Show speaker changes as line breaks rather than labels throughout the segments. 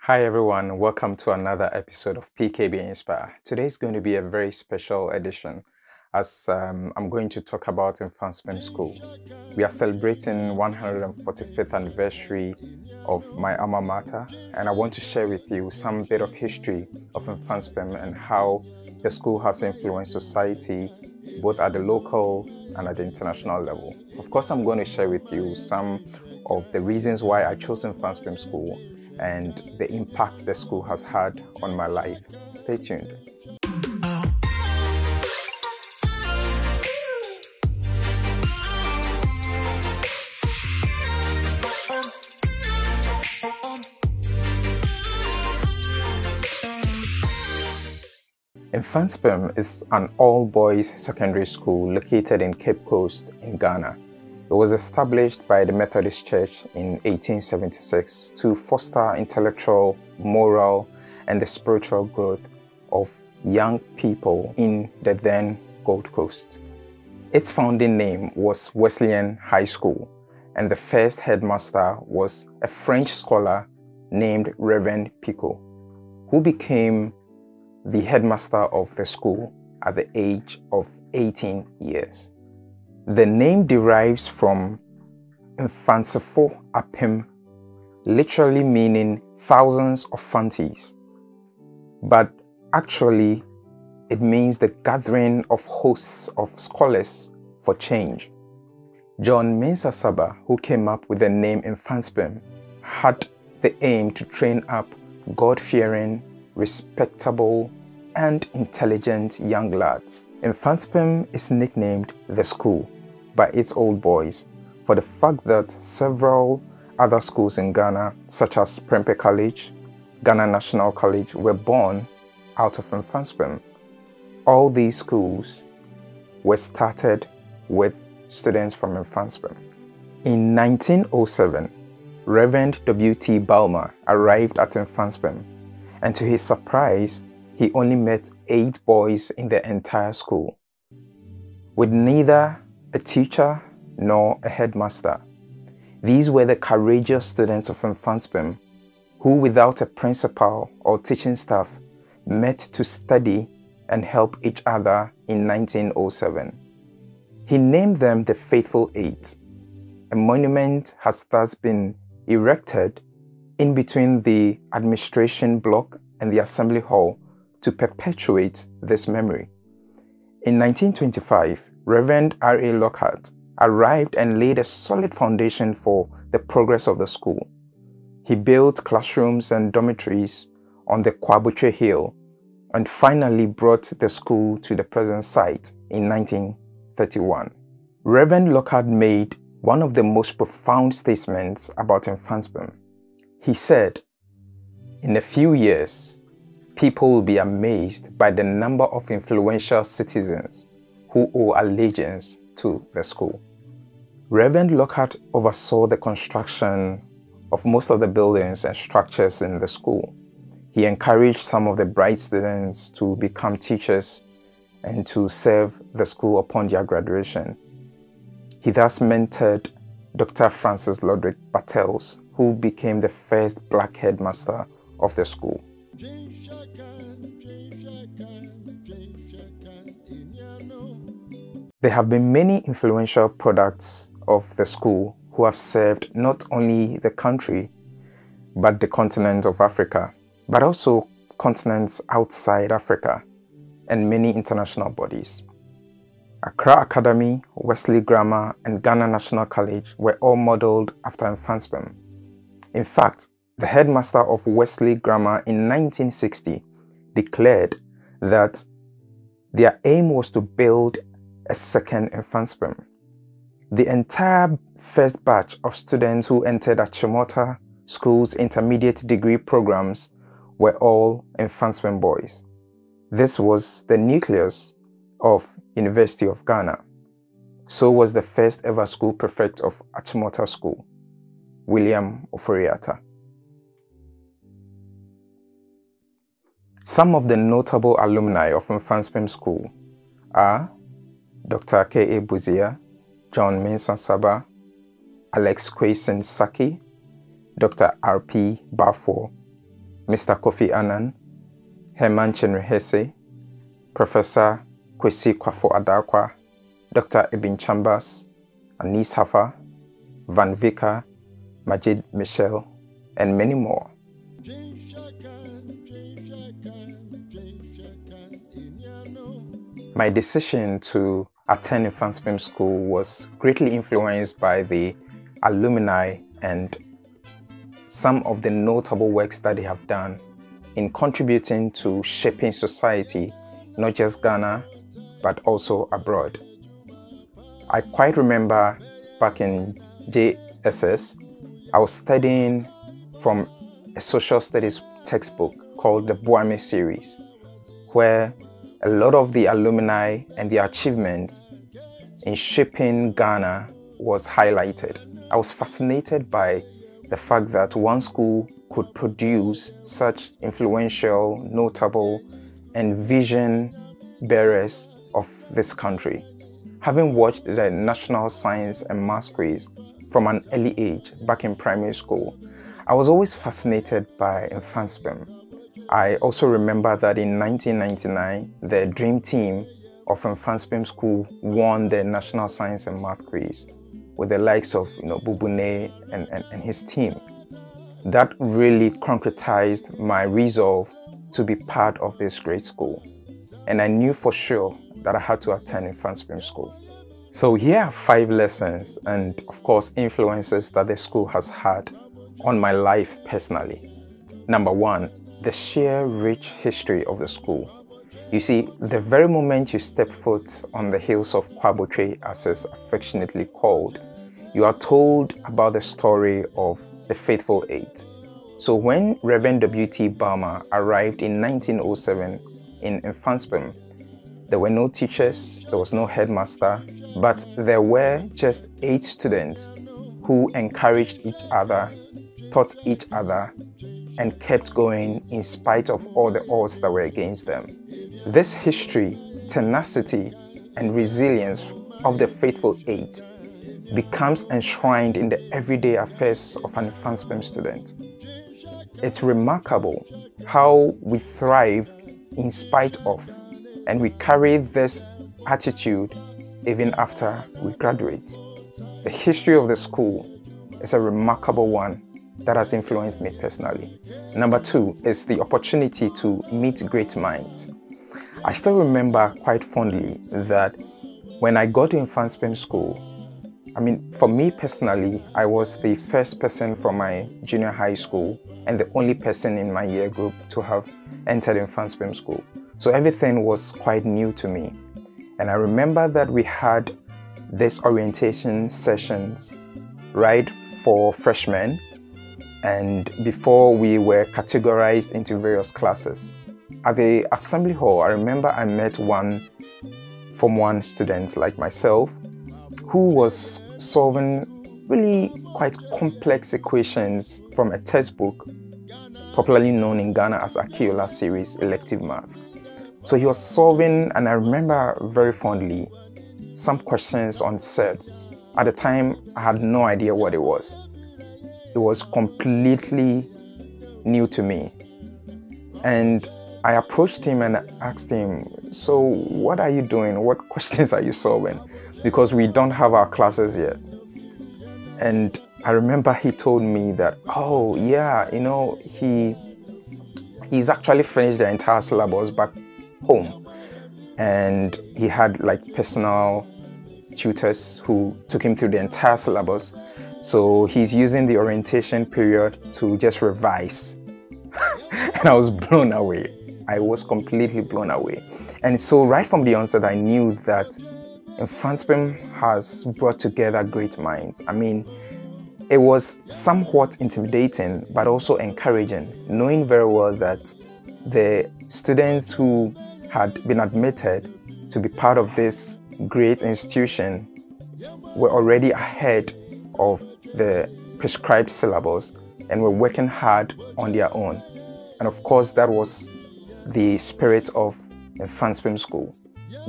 Hi everyone, welcome to another episode of PKBinspire. Today is going to be a very special edition as I'm going to talk about Mfantsipim School. We are celebrating 145th anniversary of my alma mater, and I want to share with you some bit of history of Mfantsipim and how the school has influenced society both at the local and at the international level. Of course, I'm going to share with you some of the reasons why I chose Mfantsipim School and the impact the school has had on my life. Stay tuned. Mfantsipim is an all-boys secondary school located in Cape Coast in Ghana. It was established by the Methodist Church in 1876 to foster intellectual, moral, and the spiritual growth of young people in the then Gold Coast. Its founding name was Wesleyan High School, and the first headmaster was a French scholar named Reverend Picot, who became the headmaster of the school at the age of 18 years. The name derives from Mfantsipim, literally meaning thousands of fanties, but actually it means the gathering of hosts of scholars for change. John Mensah, who came up with the name Mfantsipim, had the aim to train up God-fearing, respectable, and intelligent young lads. Mfantsipim is nicknamed the school by its old boys for the fact that several other schools in Ghana, such as Prempeh College, Ghana National College, were born out of Mfantsipim. All these schools were started with students from Mfantsipim. In 1907, Reverend W.T. Balmer arrived at Mfantsipim, and to his surprise, he only met 8 boys in the entire school, with neither a teacher nor a headmaster. These were the courageous students of Mfantsipim who, without a principal or teaching staff, met to study and help each other in 1907. He named them the Faithful Eight. A monument has thus been erected in between the administration block and the assembly hall to perpetuate this memory. In 1925, Reverend R.A. Lockhart arrived and laid a solid foundation for the progress of the school. He built classrooms and dormitories on the Kwabotwe hill and finally brought the school to the present site in 1931. Reverend Lockhart made one of the most profound statements about Mfantsipim. He said, "In a few years, people will be amazed by the number of influential citizens who owe allegiance to the school." Reverend Lockhart oversaw the construction of most of the buildings and structures in the school. He encouraged some of the bright students to become teachers and to serve the school upon their graduation. He thus mentored Dr. Francis Lodrick Battels, who became the first black headmaster of the school. There have been many influential products of the school who have served not only the country, but the continent of Africa, but also continents outside Africa, and many international bodies. Accra Academy, Wesley Grammar, and Ghana National College were all modeled after Mfantsipim. In fact, the headmaster of Wesley Grammar in 1960 declared that their aim was to build a second Mfantsipim. The entire first batch of students who entered Achimota School's intermediate degree programs were all Mfantsipim boys. This was the nucleus of University of Ghana. So was the first ever school prefect of Achimota School, William Oforiatta. Some of the notable alumni of Mfantsipim School are Dr. K.A. Buzia, John Mensah, Alex Kwesen Saki, Dr. R.P. Bafo, Mr. Kofi Annan, Herman Chenrehese, Professor Kwesi Kwafo Adakwa, Dr. Ibn Chambers, Anis Hafa, Van Vicker, Majid Michel, and many more. My decision to attend Mfantsipim School was greatly influenced by the alumni and some of the notable works that they have done in contributing to shaping society, not just Ghana, but also abroad. I quite remember back in JSS, I was studying from a social studies textbook called the Boame series, where a lot of the alumni and their achievements in shaping Ghana was highlighted. I was fascinated by the fact that one school could produce such influential, notable, and vision bearers of this country. Having watched the National Science and Maths quiz from an early age back in primary school, I was always fascinated by Mfantsipim. I also remember that in 1999, the dream team of Mfantsipim School won the National Science and Math quiz with the likes of Bubune and his team. That really concretized my resolve to be part of this great school. And I knew for sure that I had to attend Mfantsipim School. So here are 5 lessons and of course influences that the school has had on my life personally. Number 1, the sheer rich history of the school. You see, the very moment you step foot on the hills of Kwabotwe, as it's affectionately called, you are told about the story of the Faithful Eight. So when Reverend W.T. Balmer arrived in 1907 in Mfantsipim, there were no teachers, there was no headmaster, but there were just 8 students who encouraged each other, taught each other, and kept going in spite of all the odds that were against them. This history, tenacity, and resilience of the Faithful Eight becomes enshrined in the everyday affairs of an Mfantsipim student. It's remarkable how we thrive in spite of, and we carry this attitude even after we graduate. The history of the school is a remarkable one that has influenced me personally. Number 2 is the opportunity to meet great minds. I still remember quite fondly that when I got to Mfantsipim School, for me personally, I was the first person from my junior high school and the only person in my year group to have entered Mfantsipim School. So everything was quite new to me. And I remember that we had these orientation sessions, right, for freshmen, and before we were categorized into various classes. At the assembly hall, I remember I met one Form 1 student like myself who was solving really quite complex equations from a textbook popularly known in Ghana as Akiola series elective math. So he was solving, and I remember very fondly, some questions on sets. At the time, I had no idea what it was. It was completely new to me. And I approached him and asked him, so what are you doing? What questions are you solving? Because we don't have our classes yet. And I remember he told me that, oh yeah, he's actually finished the entire syllabus back home. And he had like personal tutors who took him through the entire syllabus. So he's using the orientation period to just revise. And I was blown away. I was completely blown away. And so right from the onset, I knew that Mfantsipim has brought together great minds. It was somewhat intimidating, but also encouraging, knowing very well that the students who had been admitted to be part of this great institution were already ahead of the prescribed syllabus and were working hard on their own. And of course, that was the spirit of Mfantsipim School,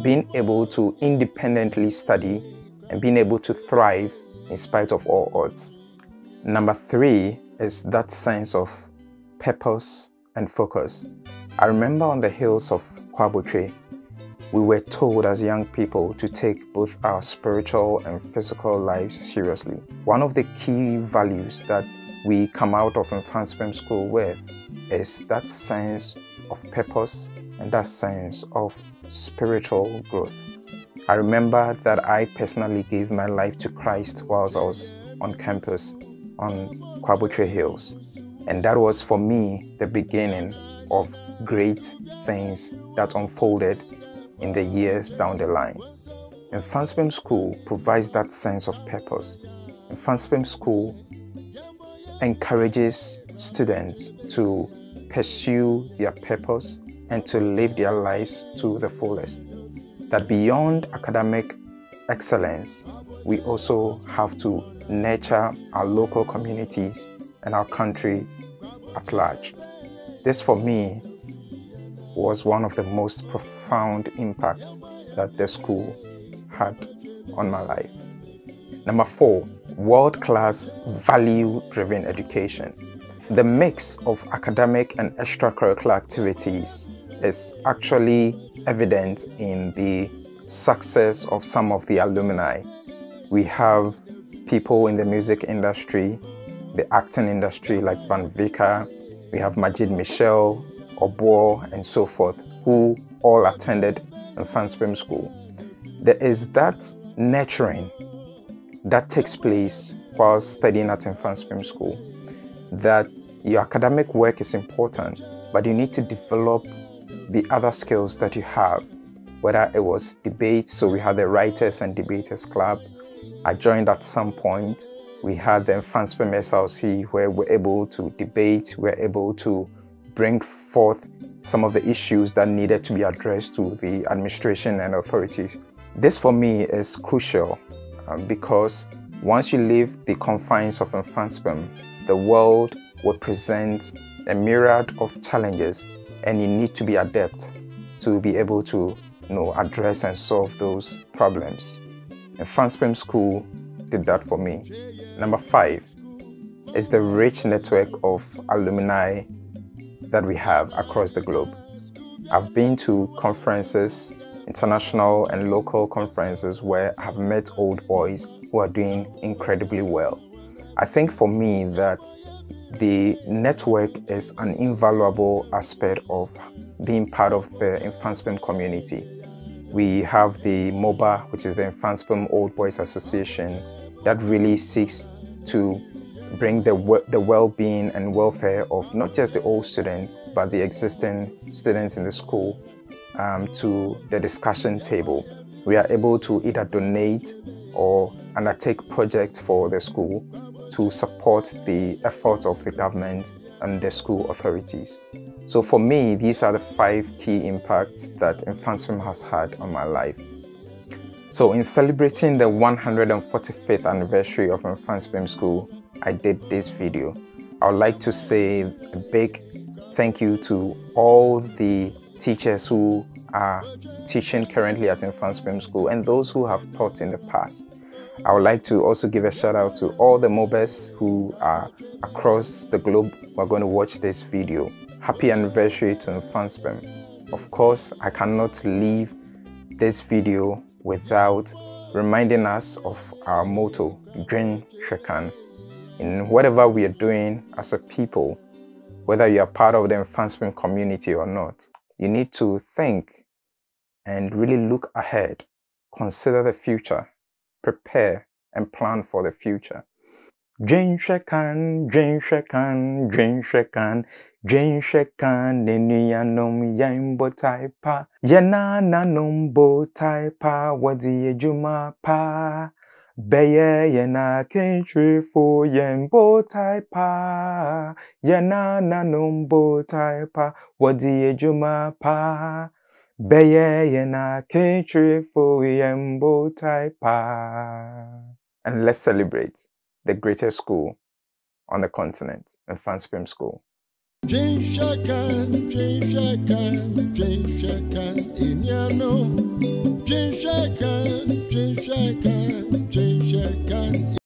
being able to independently study and being able to thrive in spite of all odds. Number 3 is that sense of purpose and focus. I remember on the hills of Kwabotwe, we were told as young people to take both our spiritual and physical lives seriously. One of the key values that we come out of Mfantsipim School with is that sense of purpose and that sense of spiritual growth. I remember that I personally gave my life to Christ whilst I was on campus on Kwabotwe Hills. And that was for me the beginning of great things that unfolded in the years down the line. Mfantsipim School provides that sense of purpose. Mfantsipim School encourages students to pursue their purpose and to live their lives to the fullest. That beyond academic excellence, we also have to nurture our local communities and our country at large. This for me was one of the most profound impacts that the school had on my life. Number 4, world-class value-driven education. The mix of academic and extracurricular activities is actually evident in the success of some of the alumni. We have people in the music industry, the acting industry like Van Vika, we have Majid Michel, Obo, and so forth, who all attended Mfantsipim School. There is that nurturing that takes place while studying at Mfantsipim School, that your academic work is important, but you need to develop the other skills that you have, whether it was debate. So we had the Writers and Debaters Club. I joined at some point. We had the Mfantsipim SLC, where we're able to debate, we're able to bring forth some of the issues that needed to be addressed to the administration and authorities. This for me is crucial because once you leave the confines of Mfantsipim, the world will present a myriad of challenges, and you need to be adept to be able to address and solve those problems. Mfantsipim School did that for me. Number 5 is the rich network of alumni that we have across the globe. I've been to conferences, international and local conferences, where I've met old boys who are doing incredibly well. I think for me that the network is an invaluable aspect of being part of the Mfantsipim community. We have the MOBA, which is the Mfantsipim Old Boys Association, that really seeks to bring the well-being and welfare of not just the old students, but the existing students in the school to the discussion table. We are able to either donate or undertake projects for the school to support the efforts of the government and the school authorities. So for me, these are the 5 key impacts that Mfantsipim has had on my life. So in celebrating the 145th anniversary of Mfantsipim School, I did this video. I would like to say a big thank you to all the teachers who are teaching currently at Mfantsipim School and those who have taught in the past. I would like to also give a shout out to all the MOBAs who are across the globe who are going to watch this video. Happy anniversary to Mfantsipim. Of course, I cannot leave this video without reminding us of our motto, DWEN. In whatever we are doing as a people, whether you are part of the Mfantsipim community or not, you need to think and really look ahead, consider the future, prepare and plan for the future. DWEN, nenianom yambo taipa, yenana nombo taipa, wadi ejuma pa. Beye yena country for yembo taipa, yenana nombo taipa, wadi ejuma pa. Beye yena country for yembo taipa. And let's celebrate the greatest school on the continent, Mfantsipim School.